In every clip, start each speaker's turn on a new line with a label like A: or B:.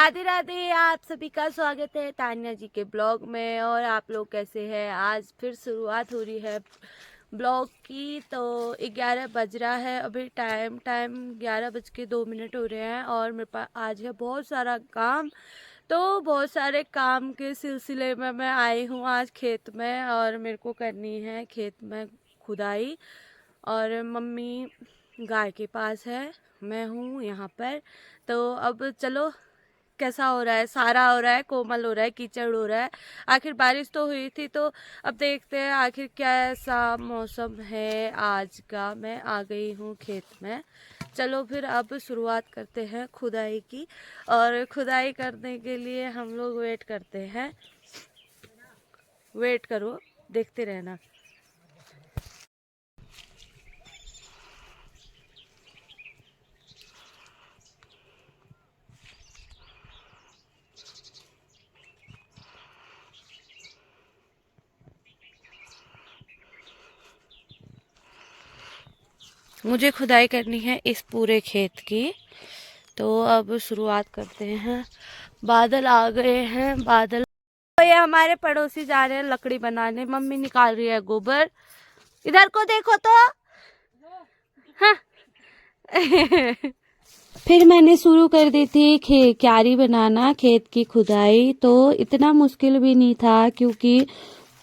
A: राधे राधे। आप सभी का स्वागत है तान्या जी के ब्लॉग में। और आप लोग कैसे हैं? आज फिर शुरुआत हो रही है ब्लॉग की। तो 11 बज रहा है अभी। टाइम 11:02 हो रहे हैं और मेरे पास आज है बहुत सारा काम। तो बहुत सारे काम के सिलसिले में मैं आई हूँ आज खेत में और मेरे को करनी है खेत में खुदाई। और मम्मी गाय के पास है, मैं हूँ यहाँ पर। तो अब चलो, कैसा हो रहा है? सारा हो रहा है, कोमल हो रहा है, कीचड़ हो रहा है। आखिर बारिश तो हुई थी, तो अब देखते हैं आखिर कैसा मौसम है आज का। मैं आ गई हूँ खेत में। चलो फिर अब शुरुआत करते हैं खुदाई की। और खुदाई करने के लिए हम लोग वेट करते हैं। वेट करो, देखते रहना। मुझे खुदाई करनी है इस पूरे खेत की। तो अब शुरुआत करते हैं। बादल आ गए हैं, बादल। तो ये हमारे पड़ोसी जा रहे हैं लकड़ी बनाने। मम्मी निकाल रही है गोबर। इधर को देखो तो। हाँ। फिर मैंने शुरू कर दी थी क्यारी बनाना, खेत की खुदाई। तो इतना मुश्किल भी नहीं था, क्योंकि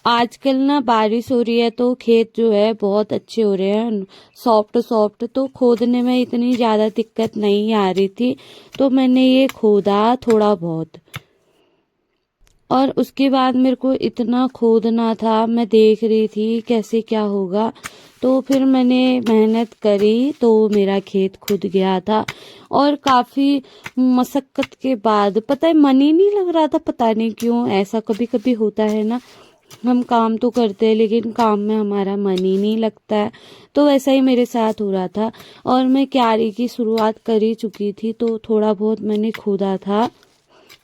A: आजकल ना बारिश हो रही है तो खेत जो है बहुत अच्छे हो रहे हैं, सॉफ्ट सॉफ्ट। तो खोदने में इतनी ज़्यादा दिक्कत नहीं आ रही थी। तो मैंने ये खोदा थोड़ा बहुत। और उसके बाद मेरे को इतना खोदना था, मैं देख रही थी कैसे क्या होगा। तो फिर मैंने मेहनत करी तो मेरा खेत खुद गया था। और काफ़ी मशक्कत के बाद, पता है, मन ही नहीं लग रहा था। पता नहीं क्यों, ऐसा कभी कभी होता है ना। हम काम तो करते हैं लेकिन काम में हमारा मन ही नहीं लगता है। तो वैसा ही मेरे साथ हो रहा था। और मैं क्यारी की शुरुआत कर ही चुकी थी, तो थोड़ा बहुत मैंने खोदा था।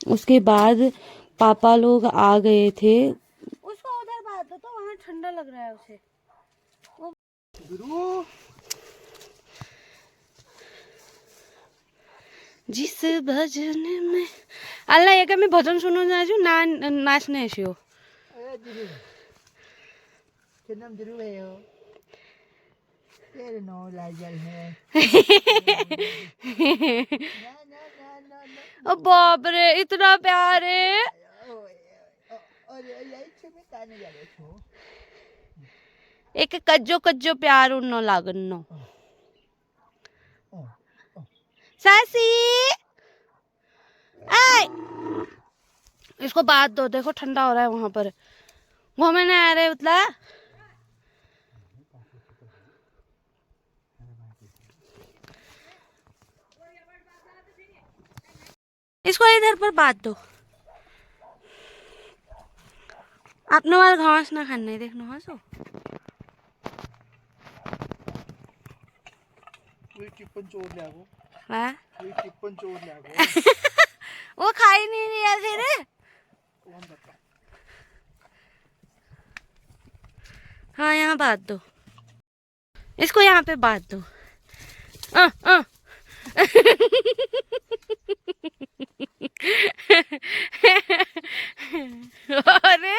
A: उसके बाद पापा लोग आ गए थे। उसको उधर बात दो, तो वहाँ ठंडा लग रहा है उसे। वो जिस भजन में अल्लाह ये मैं भजन सुनो जाछु ना नाचने आसियो।
B: नाम जरूर है हो। तेरे नो लाजल है। ना ना ना ना ना।
A: ओ बाप रे, इतना प्यार है।
B: और यही से मैं काने जा रहा हूँ।
A: एक कज्जो कज्जो प्यार उन्नो लागन्नो। सासी आय, इसको बात दो। देखो ठंडा हो रहा है वहां पर। घूमने आ रहे उतला। इसको इधर पर बात दो। अपने वाला घास ना खाने देखना हंसो।
B: कोई टिप्पण चोर ले आगो।
A: हाँ?
B: कोई टिप्पण चोर ले आगो।
A: वो खा ही नहीं रही है फिर।
B: कौन बता?
A: हाँ, यहाँ बात दो। इसको यहाँ पे बात दो। आ, आ। अरे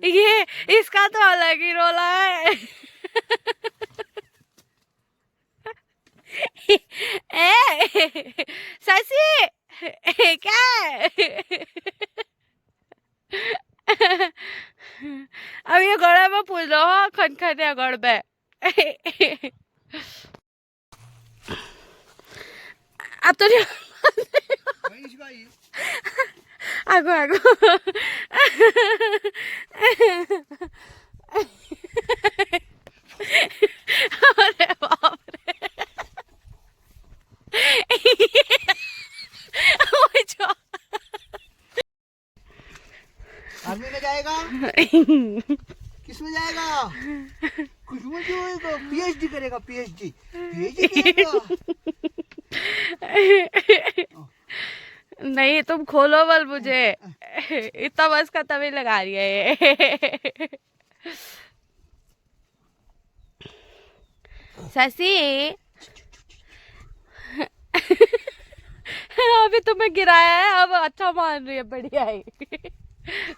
A: ये इसका तो अलग ही रोला है। ए ससी क्या है? अब ये गड़े में पूछ लो खनखने गड़ में। अब तो नहीं। आगो आगो। अरे बाप रे। वो जो
B: आर्मी में जाएगा? किस में जाएगा? कुछ में जाएगा? पीएचडी करेगा। पीएचडी करेगा।
A: नहीं, तुम खोलो बल मुझे। इतना बस का तभी लगा रही है ये। शशि अभी तुम्हें गिराया है, अब अच्छा मान रही है, बढ़िया है।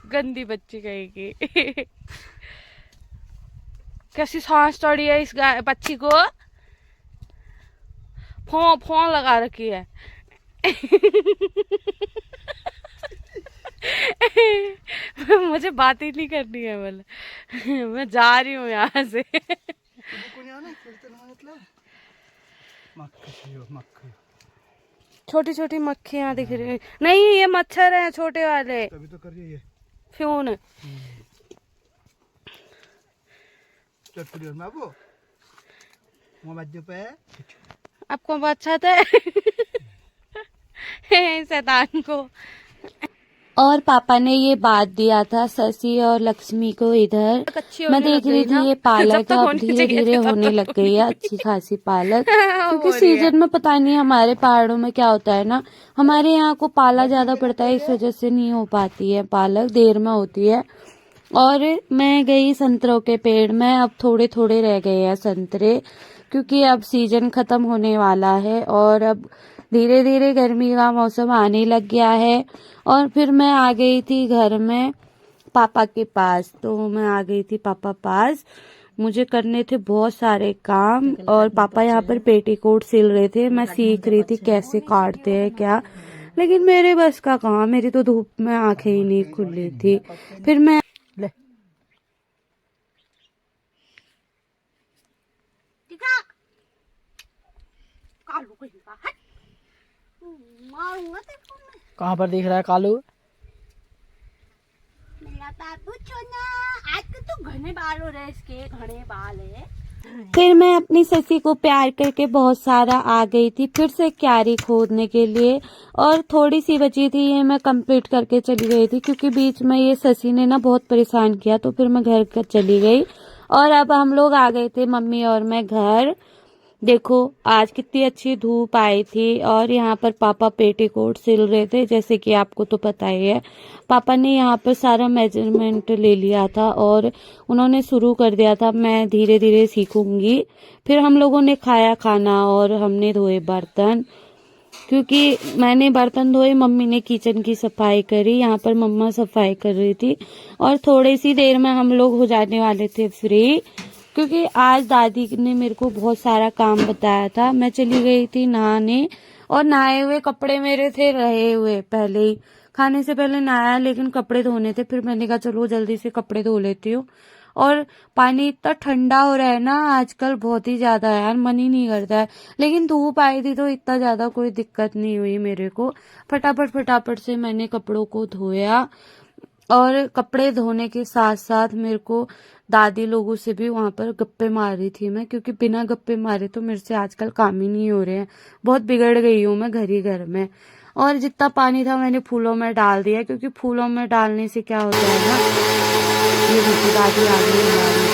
A: गंदी बच्ची कहेगी। कैसी सांस चढ़ी है इस बच्ची को, फों फों लगा रखी है। मुझे बात ही नहीं करनी है, बोले मैं जा रही हूँ यहाँ से। छोटी छोटी मक्खियाँ दिख रही है। नहीं, ये मच्छर हैं छोटे वाले,
B: तभी तो कर रही है
A: फ्यून।
B: चल बाबू मोबाइल पे
A: आपको अच्छा था। शैतान को। और पापा ने ये बात दिया था शशि और लक्ष्मी को इधर। मैं देख रही थी ये पालक अब धीरे धीरे होने लग गई है, अच्छी खासी पालक। क्योंकि सीजन में पता नहीं हमारे पहाड़ों में क्या होता है ना, हमारे यहाँ को पाला ज्यादा पड़ता है, इस वजह से नहीं हो पाती है पालक, देर में होती है। और मैं गई संतरों के पेड़ में, अब थोड़े थोड़े रह गए हैं संतरे, क्योंकि अब सीजन खत्म होने वाला है और अब धीरे धीरे गर्मी का मौसम आने लग गया है। और फिर मैं आ गई थी घर में पापा के पास, तो मैं आ गई थी पापा पास, मुझे करने थे बहुत सारे काम। और पापा यहाँ पर पेटीकोट सिल रहे थे, मैं सीख रही थी कैसे काटते हैं क्या, लेकिन मेरे बस का काम, मेरी तो धूप में आंखें ही नहीं खुली थी। फिर मैं
B: कहाँ पर दिख रहा है कालू?
A: मेरा बाबू छोना, आज तो घने बाल हो रहे, इसके घने बाल है। फिर मैं अपनी ससी को प्यार करके बहुत सारा आ गई थी फिर से क्यारी खोदने के लिए, और थोड़ी सी बची थी ये मैं कंप्लीट करके चली गई थी, क्योंकि बीच में ये ससी ने ना बहुत परेशान किया, तो फिर मैं घर कर चली गई। और अब हम लोग आ गए थे मम्मी और मैं घर। देखो आज कितनी अच्छी धूप आई थी, और यहाँ पर पापा पेटीकोट सिल रहे थे, जैसे कि आपको तो पता ही है। पापा ने यहाँ पर सारा मेजरमेंट ले लिया था और उन्होंने शुरू कर दिया था, मैं धीरे धीरे सीखूंगी। फिर हम लोगों ने खाया खाना और हमने धोए बर्तन, क्योंकि मैंने बर्तन धोए, मम्मी ने किचन की सफाई करी, यहाँ पर मम्मा सफाई कर रही थी। और थोड़ी सी देर में हम लोग हो जाने वाले थे फ्री, क्योंकि आज दादी ने मेरे को बहुत सारा काम बताया था। मैं चली गई थी नहाने, और नहाए हुए कपड़े मेरे थे रहे हुए पहले ही, खाने से पहले नहाया, लेकिन कपड़े धोने थे। फिर मैंने कहा चलो जल्दी से कपड़े धो लेती हूँ। और पानी इतना ठंडा हो रहा है ना आजकल, बहुत ही ज्यादा यार, मन ही नहीं करता है। लेकिन धूप आई थी तो इतना ज्यादा कोई दिक्कत नहीं हुई मेरे को। फटाफट फटाफट से मैंने कपड़ों को धोया, और कपड़े धोने के साथ साथ मेरे को दादी लोगों से भी वहां पर गप्पे मार रही थी मैं, क्योंकि बिना गप्पे मारे तो मेरे से आजकल काम ही नहीं हो रहे हैं, बहुत बिगड़ गई हूँ मैं घर ही घर में। और जितना पानी था मैंने फूलों में डाल दिया, क्योंकि फूलों में डालने से क्या होता है ना, ये देखो दादी आ गई हमारी।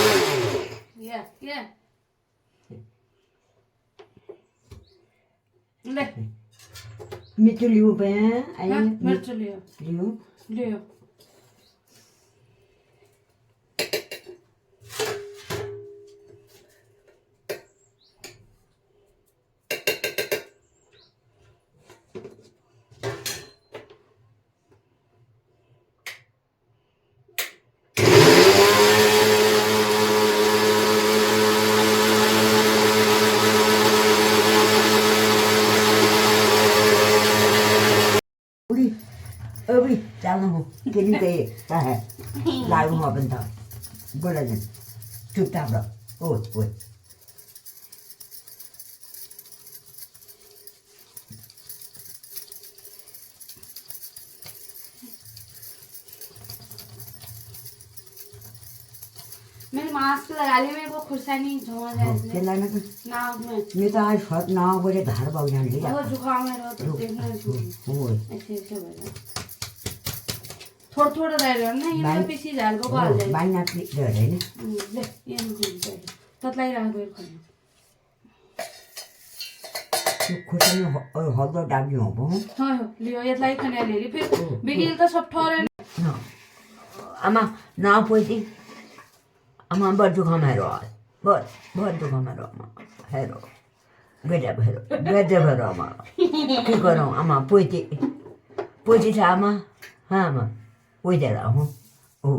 A: ले
B: मिर्च लियो पे आई
A: मिर्च लियो
B: लियो
A: लियो।
B: अभी चालू हो किन पे है लाइव हो बंदा बोला जन चुपचाप रहो ओए ओए
A: मैंने मास्क लगा लिया, मेरे को खुरसा नहीं झोंका है इसलिए।
B: चला ना
A: नाक में
B: मैं तो आज फट ना बोले धार बाग जान ले
A: वो जुकाम है, रहो तो देखना
B: ओए
A: ऐसे ऐसे बजा। थोड़ा थोड़ा रह रहा है ना, ये मैं पीछे जाल को बाल दे
B: बाई ना दे रहे ने
A: ले, ये नहीं ततलाई रहा बेर खाना
B: तो खुश में और हो दो डाबी हो बो
A: हां लियो ये लाई खाने ले ली, फिर बिगिल तो सब ठोरे
B: ना अमा ना पोती अमा बड़ जुकाम है रो बहुत जुकाम है रो हेरो गजब भरो आमा की करो आमा पोती था आमा हाँ आमा वो दे रहा हूँ ओ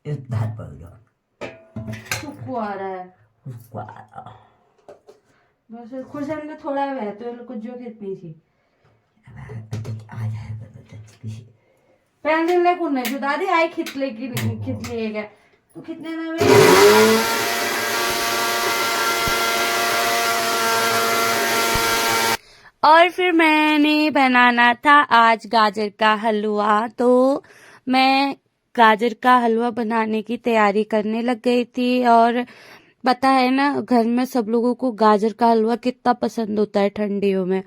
B: एक भात पकड़ो
A: सुखू आ रहा है बस खुशन में थोड़ा है तो कुछ जो कितनी थी पेंसिल ले कुन्ने जो दादी आई खितले की खितले है तो कितने में और फिर मैंने बनाना था आज गाजर का हलवा तो मैं गाजर का हलवा बनाने की तैयारी करने लग गई थी और पता है ना घर में सब लोगों को गाजर का हलवा कितना पसंद होता है ठंडियों में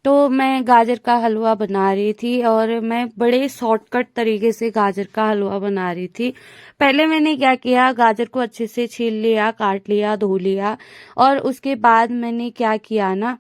A: तो मैं गाजर का हलवा बना रही थी और मैं बड़े शॉर्टकट तरीके से गाजर का हलवा बना रही थी। पहले मैंने क्या किया गाजर को अच्छे से छील लिया, काट लिया, धो लिया और उसके बाद मैंने क्या किया ना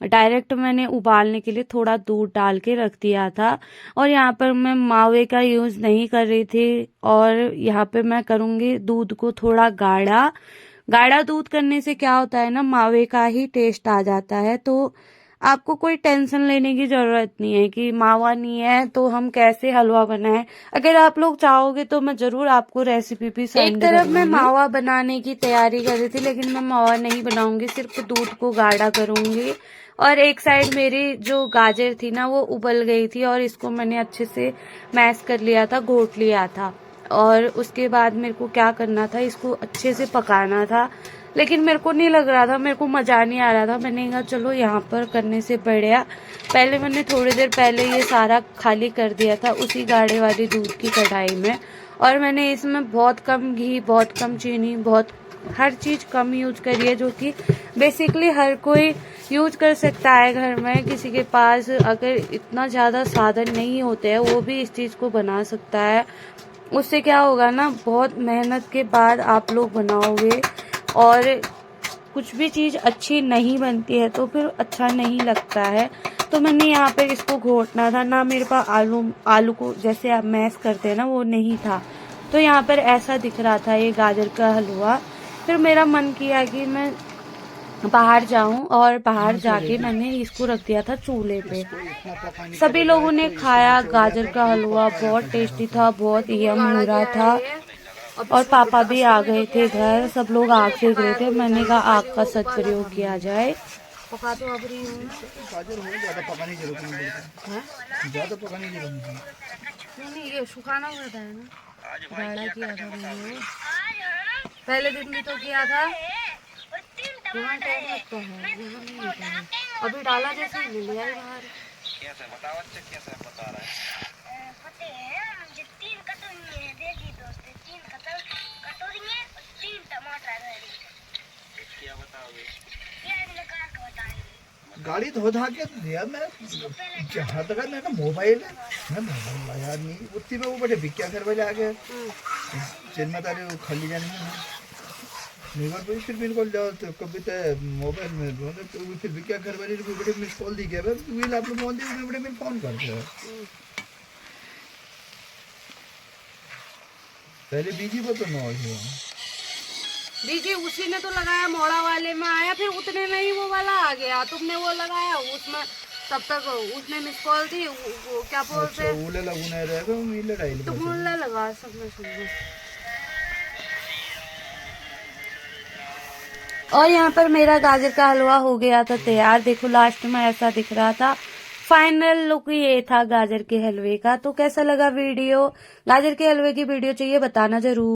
A: डायरेक्ट मैंने उबालने के लिए थोड़ा दूध डाल के रख दिया था और यहाँ पर मैं मावे का यूज नहीं कर रही थी और यहाँ पे मैं करूँगी दूध को थोड़ा गाढ़ा दूध करने से क्या होता है ना मावे का ही टेस्ट आ जाता है तो आपको कोई टेंशन लेने की जरूरत नहीं है कि मावा नहीं है तो हम कैसे हलवा बनाएं। अगर आप लोग चाहोगे तो मैं जरूर आपको रेसिपी भी सेंड करूंगी। एक तरफ मैं मावा बनाने की तैयारी कर रही थी लेकिन मैं मावा नहीं बनाऊंगी, सिर्फ दूध को गाढ़ा करूंगी और एक साइड मेरी जो गाजर थी ना वो उबल गई थी और इसको मैंने अच्छे से मैश कर लिया था, घोट लिया था और उसके बाद मेरे को क्या करना था इसको अच्छे से पकाना था लेकिन मेरे को नहीं लग रहा था, मेरे को मजा नहीं आ रहा था। मैंने कहा चलो यहाँ पर करने से बढ़िया पहले मैंने थोड़ी देर पहले ये सारा खाली कर दिया था उसी गाढ़े वाली दूध की कढ़ाई में और मैंने इसमें बहुत कम घी, बहुत कम चीनी, बहुत हर चीज कम यूज करी है जो कि बेसिकली हर कोई यूज कर सकता है घर में। किसी के पास अगर इतना ज्यादा साधन नहीं होते हैं वो भी इस चीज को बना सकता है। उससे क्या होगा ना बहुत मेहनत के बाद आप लोग बनाओगे और कुछ भी चीज अच्छी नहीं बनती है तो फिर अच्छा नहीं लगता है। तो मैंने यहाँ पे इसको घोटना था ना, मेरे पास आलू को जैसे आप मैश करते हैं ना वो नहीं था तो यहाँ पर ऐसा दिख रहा था ये गाजर का हलवा। फिर मेरा मन किया कि मैं बाहर जाऊं और बाहर जाके मैंने इसको रख दिया था चूल्हे पे। सभी लोगों ने खाया गाजर का हलवा, बहुत टेस्टी था, बहुत यम हो रहा था और पापा भी आ गए थे घर, सब लोग आग सेक रहे थे। मैंने कहा आग का सदप्रयोग किया जाए। पका तो अब रही हूँ गाजर हो ज्यादा पकाने की जरूरत नहीं, ज्यादा पकाने की जरूरत नहीं, ये सुखाना पड़ता है ना। गाढ़ा किया था मैंने पहले दिन भी तो किया था, यहाँ टाइम लगता है, यहाँ नहीं होता है। अभी डाला जैसे ले लिया बाहर। कैसे बताओ अच्छा कैसे बता रहा है? पता है मुझे 3 कटोरी दे दी दोस्त, 3 कटोरी में 3 टमाटर है। क्या बताओगे? प्याज लगा के बताएंगे। गाड़ी धो धा के दिया मैं जहाँ तक है ना मोबाइल है मैं मोबाइल लाया नहीं उतनी में वो बड़े बिक्या घर वाले आ गए जिनमें तारे खाली जाने में फिर बिल्कुल जाओ तो कभी तो मोबाइल में तो फिर भी क्या घर वाली बड़े मिस कॉल दी गया विल आप लोग फोन दी बड़े मिल फोन करते हैं पहले बीजी को तो नॉल है बीजी उसी ने तो लगाया मोड़ा वाले में आया फिर उतने में ही वो वाला आ गया तुमने वो लगाया उसमें तब तक उसने मिस कॉल थी वो क्या बोलते हैं उले लगुना रहेगा मिले डाइल तो मुल्ला लगा सब में सुन। और यहाँ पर मेरा गाजर का हलवा हो गया था तैयार, देखो लास्ट में ऐसा दिख रहा था। फाइनल लुक ये था गाजर के हलवे का। तो कैसा लगा वीडियो? गाजर के हलवे की वीडियो चाहिए बताना जरूर।